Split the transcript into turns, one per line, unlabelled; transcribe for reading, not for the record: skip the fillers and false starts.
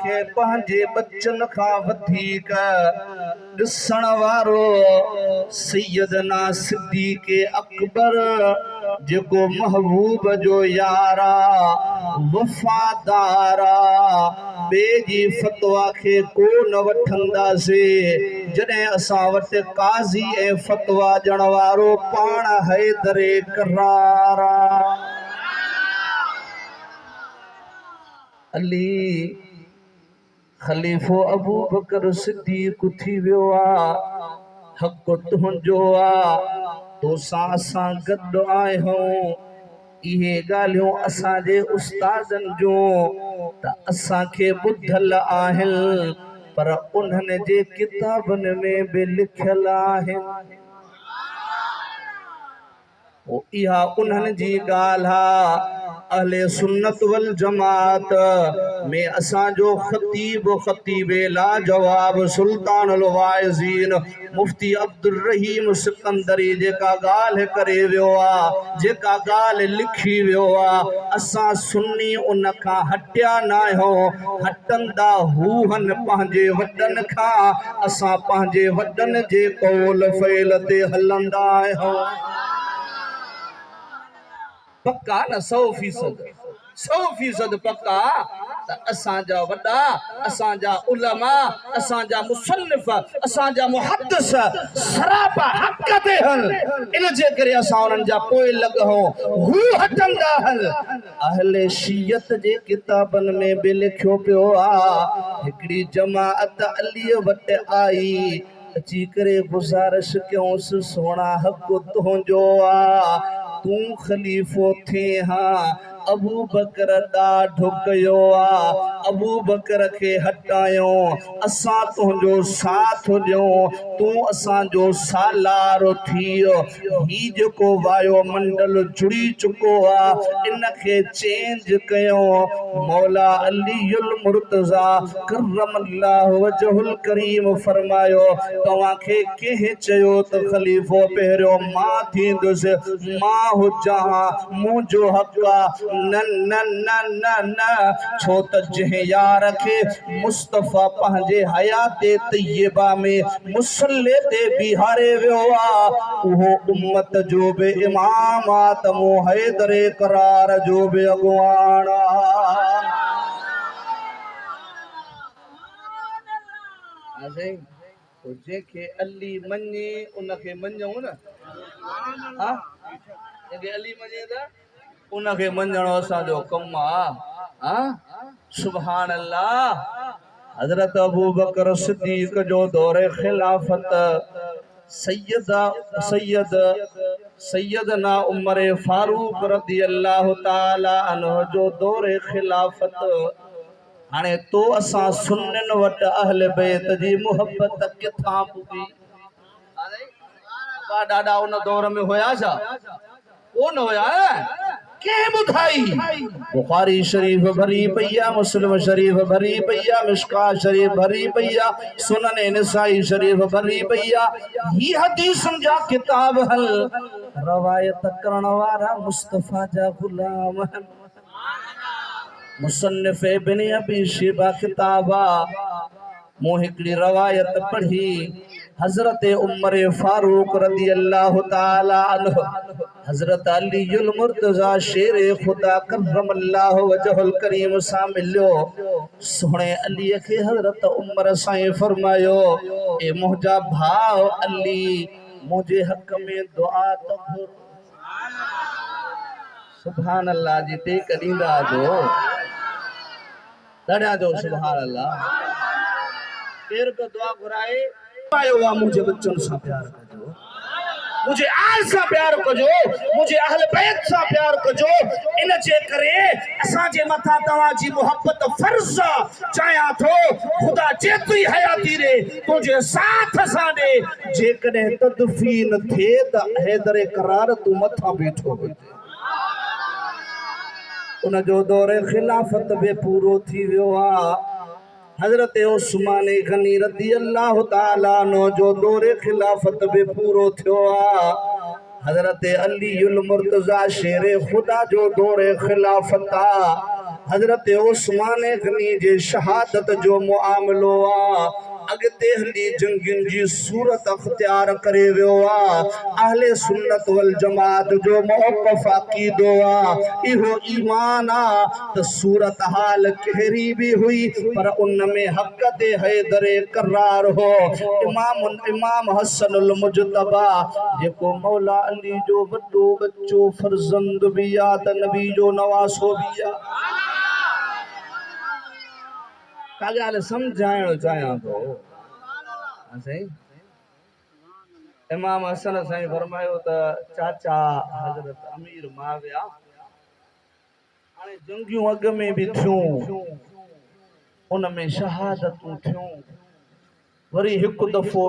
खे पंहिंजे बच्चन खां वधीक ॾिसण वारो सैयदना सिद्दीक़ अकबर जेको महबूब जो यारा वफ़ादारा ॿिए जी फतवा खे को न वठंदासीं जॾहिं असां वटि काज़ी ऐं फतवा ॾियण वारो पाण हैदरे करारा अली ख़लीफ़ो अबू बकर सिद्दीक़ थी वियो आहे हक़ तुंहिंजो आहे तोसां असां गॾु आहियूं इहे ॻाल्हियूं असांजे उस्तादनि जूं त असांखे ॿुधल आहिनि पर उन्हनि जे किताबनि में बि लिखियल आहिनि इहा उन्हनि जी ॻाल्हि आहे अहले सुन्नत वल जमात में असांजो ख़तीब लाजवाब सुल्तान अल वाइज़ीन मुफ्ती अब्दुल रहीम सिकंदरी जेका ॻाल्हि करे वियो आहे जेका ॻाल्हि लिखी वियो आहे असां सुन्नी उन खां हटिया न आहियूं हटंदा हूहन पंहिंजे वॾनि खां असां पंहिंजे वॾनि जे कौल फ़ैल ते हलंदा आहियूं पक्का न 100% पक्का त असांजा वॾा असांजा उलमा असांजा मुसन्निफ़ असांजा मुहद्दिस सरापा हक़ ते हल इन जे करे असां उन्हनि जा पोइ लॻूं हू हटंदा हल अहले शियत जे किताबनि में बि लिखियो पियो आहे हिकिड़ी जमाअत अलीअ वटि आई अची करे गुज़ारिश कयोंसि सोना हक़ तुंहिंजो आहे तू ख़लीफ़ो थे हाँ अबू बकर ॾाढो कयो आहे अबू बकर खे हटायो असां तुंहिंजो साथ ॾियूं तू असांजो सालार थियो ही जेको वायुमंडल जुड़ी चुको आहे इन खे चेंज कयो मौला अलीउल मुर्तज़ा करमल्लाहु वजहुल करीम फरमायो तव्हांखे कंहिं चयो त ख़लीफ़ो पहिरियों मां थींदुसि मां हुजां मुंहिंजो हक़ आहे न न न न न छो त जंहिं यार खे मुस्तफ़ा पंहिंजे हयात तय्यबा में मुसल्ले ते बिहारे वियो आहे उहो उम्मत जो बि इमाम आहे त मूं हैदरे करार जो बि अॻुवाण आहे जेके अली मञे उनखे मञूं न हा जेके अली मञे त उनखे मञणो असांजो कमु आहे सुभान अल्लाह हज़रत अबू बकर सिद्दीक़ जो दौरे खिलाफत सैयदना उमर फारूक रज़ी अल्लाह ताला अन्हु जो दौरे खिलाफत हाणे तो असां सुन्नन वटि अहले बैत जी मोहब्बत किथां पुगी ॾाढा उन दौर में हुया छा कोन हुया के बुधाई बुखारी शरीफ भरी पईया मुस्लिम शरीफ भरी पईया मिशकात शरीफ भरी पईया सुनन नसाई शरीफ भरी पईया ही हदीसन जा किताब हल रवायत करण वारा मुस्तफा जा गुलाम मुसन्निफ इब्न अबी शैबा किताबा मूं हिकिड़ी रवायत पढ़ी हजरत उमर फारूक रज़ी अल्लाह ताला अन्हु हजरत अलीउल मुर्तज़ा शेर खुदा करमल्लाहु वजहुल करीम सां मिलियो सोहणे अली खे हजरत उमर साईं फरमायो ए मुंहिंजा भाउ अली मुंहिंजे हक़ में दुआ त घुर सुभान अल्लाह जी टेक ॾींदा जो ॾाढा जो सुभान अल्लाह केर को दुआ घुराए आयो वा मुझे बच्चन सां प्यार कजो मुझे आल सां प्यार कजो मुझे अहल बैत सां प्यार कजो इन जे करे असां जे मथा तव्हां जी मोहब्बत फर्ज़ चाहियां थो खुदा जेतरी हयाती रे तुझे साथ सां दे जेकॾहिं तदफीन थे त हैदर करार तू मथा बैठो उन जो दौरे खिलाफत बि पूरो थी वियो आहे हजरत उस्मान गनी रज़ी अल्लाह ताला अन्हु जो दौरे खिलाफत बि पूरो थियो आहे हजरत अलीउल मुर्तज़ा शेर खुदा जो दौरे खिलाफत आहे हजरत उस्मान गनी जे शहादत जो मुआमलो आ अगते हली जंगियुनि जी सूरत अख्तियार करे वियो आ। अहले सुन्नत वल जमात जो मौक़िफ़ अक़ीदो आ इहो ईमान आ त सूरत हाल कहिड़ी भी हुई पर उन में हक़ ते हैदर करार हो। इमाम हसन अल मुजतबा जेको मौला अली जो वॾो बच्चो फर्ज़ंद भी आ त नबी जो नवासो भी आ। का ॻाल्हि सम्झाइण चाहियां थो सही। इमाम हसन साईं फरमायो त चाचा हज़रत अमीर माविया हाणे जंगियूं अॻ में भी थियूं उन में शहादतूं थियूं वरी हिकु दफ़ो